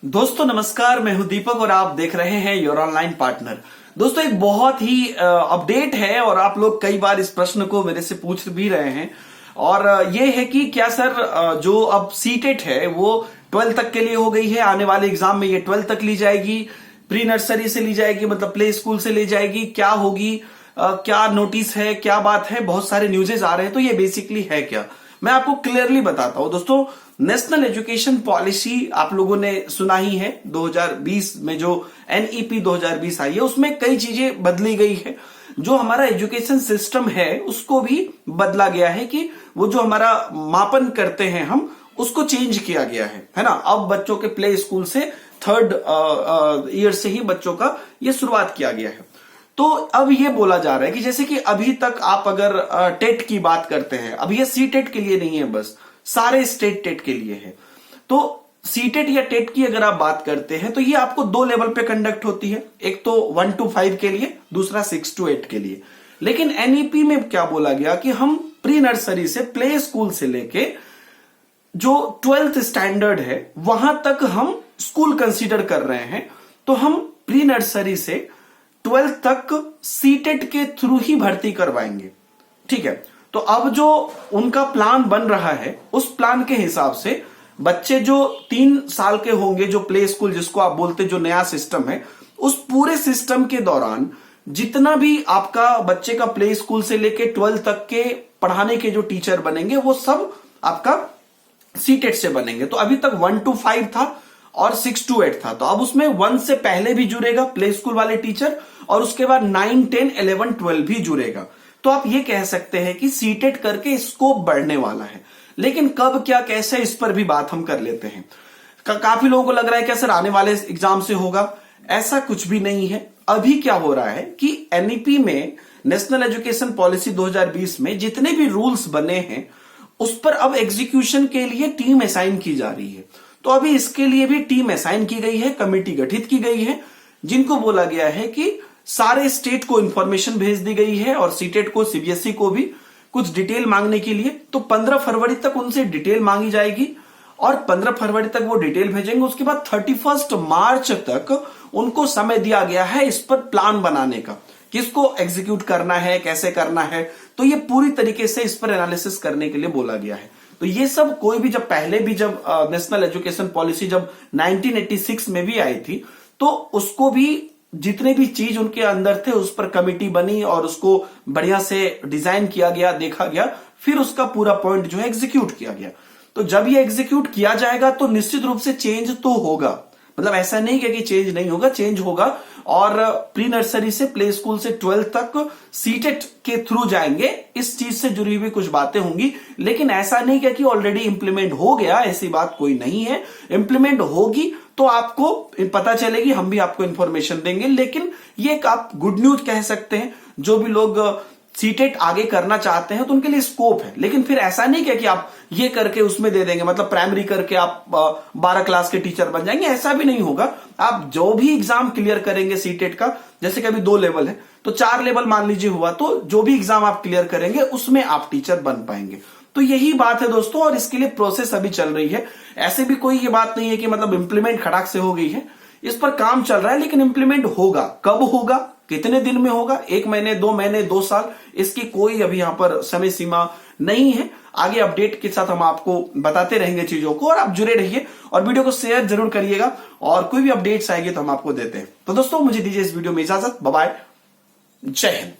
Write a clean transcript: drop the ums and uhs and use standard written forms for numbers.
दोस्तों नमस्कार, मैं हूं दीपक और आप देख रहे हैं योर ऑनलाइन पार्टनर। दोस्तों एक बहुत ही अपडेट है और आप लोग कई बार इस प्रश्न को मेरे से पूछ भी रहे हैं और ये है कि क्या सर जो अब सीटेट है वो 12 तक के लिए हो गई है, आने वाले एग्जाम में ये 12 तक ली जाएगी, प्री नर्सरी से ली जाएगी, मतलब प्ले स्कूल से ली जाएगी, क्या होगी, क्या नोटिस है, क्या बात है, बहुत सारे न्यूजेस आ रहे हैं। तो ये बेसिकली है क्या, मैं आपको क्लियरली बताता हूं। दोस्तों नेशनल एजुकेशन पॉलिसी आप लोगों ने सुना ही है, 2020 में जो एनईपी 2020 आई है उसमें कई चीजें बदली गई है। जो हमारा एजुकेशन सिस्टम है उसको भी बदला गया है कि वो जो हमारा मापन करते हैं हम उसको चेंज किया गया है ना। अब बच्चों के प्ले स्कूल से 3rd ईयर से ही बच्चों का ये शुरुआत किया गया है। तो अब ये बोला जा रहा है कि जैसे कि अभी तक आप अगर टेट की बात करते हैं, अब ये सी टेट के लिए नहीं है, बस सारे स्टेट टेट के लिए है। तो सी टेट या टेट की अगर आप बात करते हैं तो ये आपको 2 लेवल पे कंडक्ट होती है, एक तो 1 to 5 के लिए, दूसरा 6 to 8 के लिए। लेकिन एनईपी में क्या बोला गया कि हम प्री नर्सरी से, प्ले स्कूल से लेके जो 12th स्टैंडर्ड है वहां तक हम स्कूल कंसीडर कर रहे हैं। तो हम प्री नर्सरी से 12th तक सीटेट के थ्रू ही भर्ती करवाएंगे, ठीक है। तो अब जो उनका प्लान बन रहा है उस प्लान के हिसाब से बच्चे जो 3 साल के होंगे, जो प्ले स्कूल जिसको आप बोलते, जो नया सिस्टम है, उस पूरे सिस्टम के दौरान जितना भी आपका बच्चे का प्ले स्कूल से लेके 12 तक के पढ़ाने के जो टीचर बनेंगे वो सब आपका सीटेट से बनेंगे। तो अभी तक 1 to 5 था और 6 to 8 था, तो अब उसमें 1 से पहले भी जुड़ेगा प्ले स्कूल वाले टीचर और उसके बाद 9, 10, 11, 12 भी जुड़ेगा। तो आप ये कह सकते हैं कि सीटेट करके स्कोप बढ़ने वाला है। लेकिन कब, क्या, कैसे, इस पर भी बात हम कर लेते हैं। काफी लोगों को लग रहा है कि सर आने वाले एग्जाम से होगा, ऐसा कुछ भी नहीं है। अभी क्या हो रहा है कि एनईपी में, नेशनल एजुकेशन पॉलिसी 2020 में जितने भी रूल्स बने हैं उस पर अब एग्जीक्यूशन के लिए टीम असाइन की जा रही है। तो अभी इसके लिए भी टीम असाइन की गई है, कमेटी गठित की गई है, जिनको बोला गया है कि सारे स्टेट को इंफॉर्मेशन भेज दी गई है और सीटेट को, सीबीएसई को भी कुछ डिटेल मांगने के लिए। तो 15 फरवरी तक उनसे डिटेल मांगी जाएगी और 15 फरवरी तक वो डिटेल भेजेंगे। उसके बाद 31 मार्च तक उनको समय दिया गया है इस पर प्लान बनाने का, किसको एग्जीक्यूट करना है, कैसे करना है। तो ये पूरी तरीके से इस पर एनालिसिस करने के लिए बोला गया है। तो ये सब कोई भी, जब पहले भी जब नेशनल एजुकेशन पॉलिसी जब 1986 में भी आई थी तो उसको भी जितने भी चीज उनके अंदर थे उस पर कमेटी बनी और उसको बढ़िया से डिजाइन किया गया, देखा गया, फिर उसका पूरा पॉइंट जो है एग्जीक्यूट किया गया। तो जब ये एग्जीक्यूट किया जाएगा तो निश्चित रूप से चेंज तो होगा, मतलब ऐसा नहीं कि चेंज नहीं होगा, चेंज होगा। और प्री नर्सरी से प्ले स्कूल से 12 तक सीटेट के थ्रू जाएंगे, इस चीज से जुड़ी हुई कुछ बातें होंगी। लेकिन ऐसा नहीं कि ऑलरेडी इंप्लीमेंट हो गया, ऐसी बात कोई नहीं है। इंप्लीमेंट होगी तो आपको पता चलेगी, हम भी आपको इंफॉर्मेशन देंगे। लेकिन ये एक आप गुड न्यूज कह सकते हैं, जो भी लोग सीटेट आगे करना चाहते हैं तो उनके लिए स्कोप है। लेकिन फिर ऐसा नहीं कि आप ये करके उसमें दे देंगे, मतलब प्राइमरी करके आप 12 क्लास के टीचर बन जाएंगे, ऐसा भी नहीं होगा। आप जो भी एग्जाम क्लियर करेंगे सीटेट का, जैसे कि अभी 2 लेवल है तो 4 लेवल मान लीजिए हुआ, तो जो भी एग्जाम आप क्लियर करेंगे उसमें आप टीचर बन पाएंगे। तो यही बात है दोस्तों, और इसके लिए प्रोसेस अभी चल रही है। ऐसे भी कोई ये बात नहीं है कि मतलब इंप्लीमेंट खड़ाक से हो गई है, इस पर काम चल रहा है। लेकिन इंप्लीमेंट होगा, कब होगा, कितने दिन में होगा, 1 महीने, 2 महीने, 2 साल, इसकी कोई अभी यहां पर समय सीमा नहीं है। आगे अपडेट के साथ हम आपको बताते रहेंगे चीजों को, और आप जुड़े रहिए और वीडियो को शेयर जरूर करिएगा, और कोई भी अपडेट्स आएगी तो हम आपको देते हैं। तो दोस्तों मुझे दीजिए इस वीडियो में इजाजत, बाय बाय, जय हिंद।